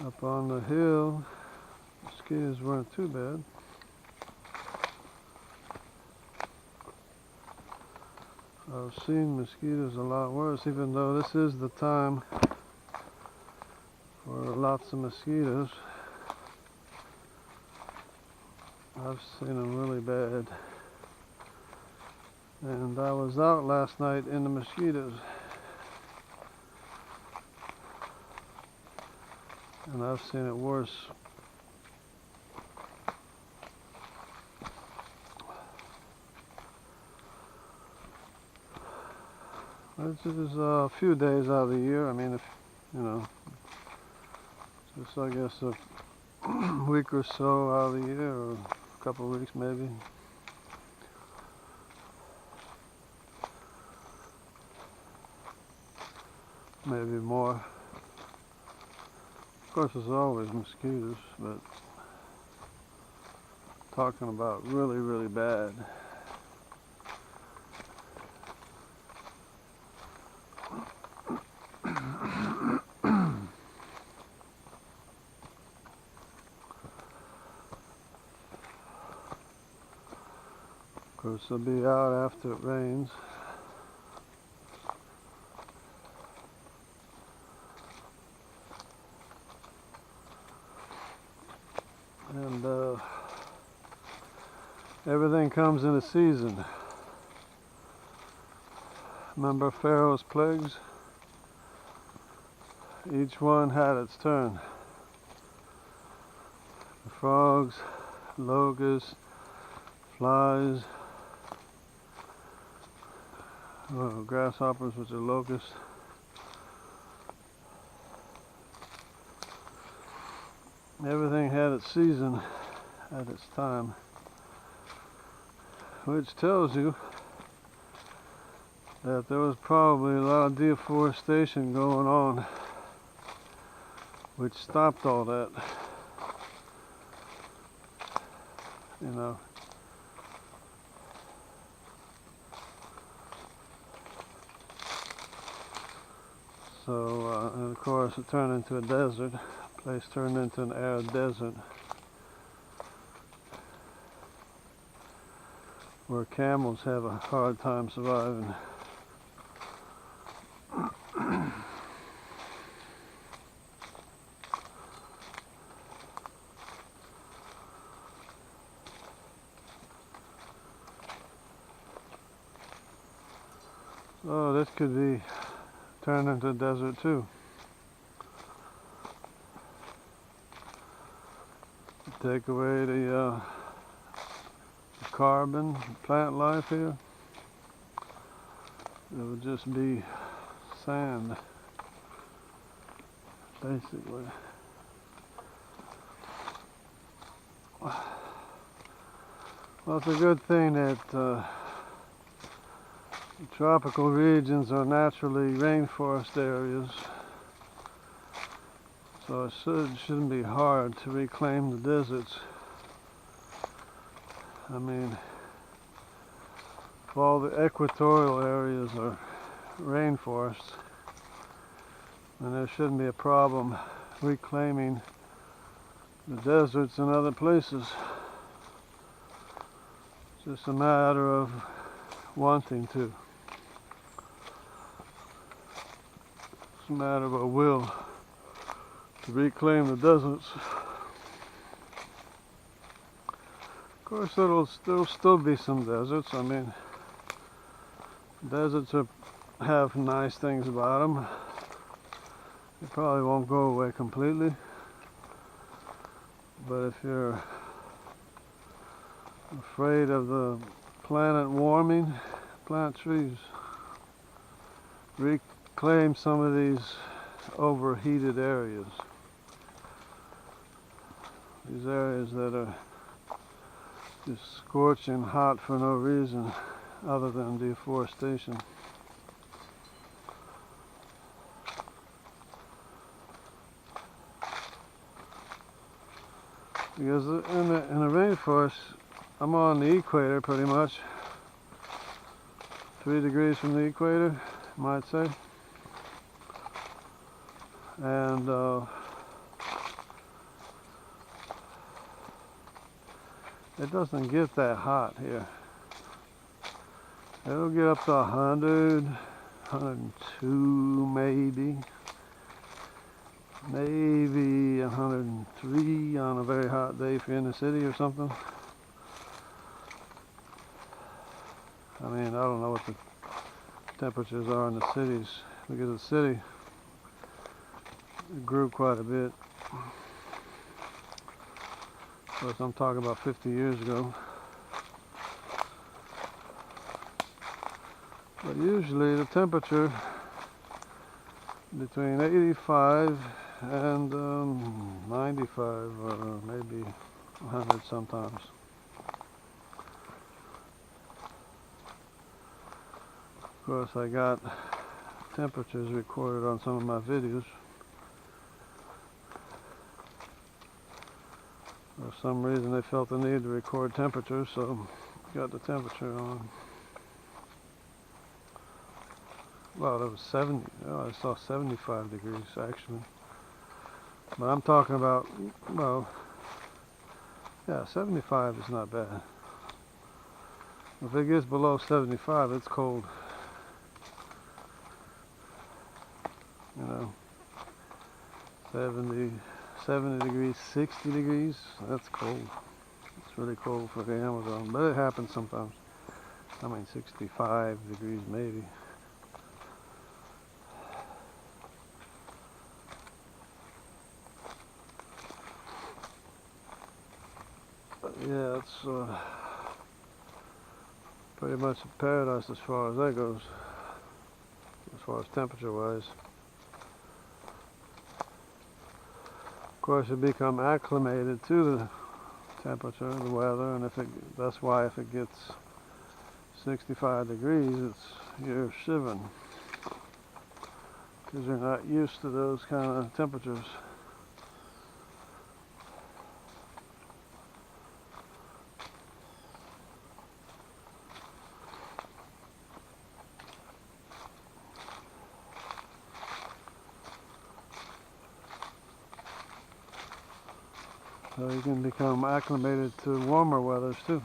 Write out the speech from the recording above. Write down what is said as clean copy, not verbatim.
Up on the hill, mosquitoes weren't too bad. I've seen mosquitoes a lot worse, even though this is the time for lots of mosquitoes. I've seen them really bad. And I was out last night in the mosquitoes. And I've seen it worse. This is a few days out of the year. I mean, if you know, just I guess a week or so out of the year, or a couple of weeks maybe. Maybe more. Of course, there's always mosquitoes, but talking about really, really bad. Of course, they'll be out after it rains. And everything comes in a season. Remember Pharaoh's plagues? Each one had its turn. The frogs, locusts, flies, grasshoppers, which are locusts. Everything had its season at its time, which tells you that there was probably a lot of deforestation going on, which stopped all that. You know. So, and of course it turned into a desert. The place turned into an arid desert where camels have a hard time surviving. Oh, this could be turned into a desert too. Take away the carbon, plant life here, it would just be sand, basically. Well, it's a good thing that the tropical regions are naturally rainforest areas, so it shouldn't be hard to reclaim the deserts. I mean, if all the equatorial areas are rainforests, then there shouldn't be a problem reclaiming the deserts in other places. It's just a matter of wanting to. It's a matter of a will to reclaim the deserts. Of course, there'll still be some deserts. I mean, deserts have nice things about them. They probably won't go away completely. But if you're afraid of the planet warming, plant trees. Reclaim some of these overheated areas. These areas that are just scorching hot for no reason other than deforestation. Because in the rainforest, I'm on the equator pretty much. 3 degrees from the equator, you might say. And it doesn't get that hot here. It'll get up to 100, 102 maybe. Maybe 103 on a very hot day if you're in the city or something. I mean, I don't know what the temperatures are in the cities, because the city grew quite a bit. Of course, I'm talking about 50 years ago. But usually the temperature between 85 and 95 or maybe 100 sometimes. Of course, I got temperatures recorded on some of my videos. For some reason they felt the need to record temperature, so got the temperature on. Well, it was 70. Oh, I saw 75 degrees actually. But I'm talking about, well, yeah, 75 is not bad. If it gets below 75, it's cold. You know, 70 degrees, 60 degrees, that's cold. It's really cold for the Amazon, but it happens sometimes. I mean, 65 degrees maybe. But yeah, it's pretty much a paradise as far as that goes, as far as temperature-wise. Of course, you become acclimated to the temperature, the weather, and that's why if it gets 65 degrees, you're shivering, because you're not used to those kind of temperatures. So you can become acclimated to warmer weathers too.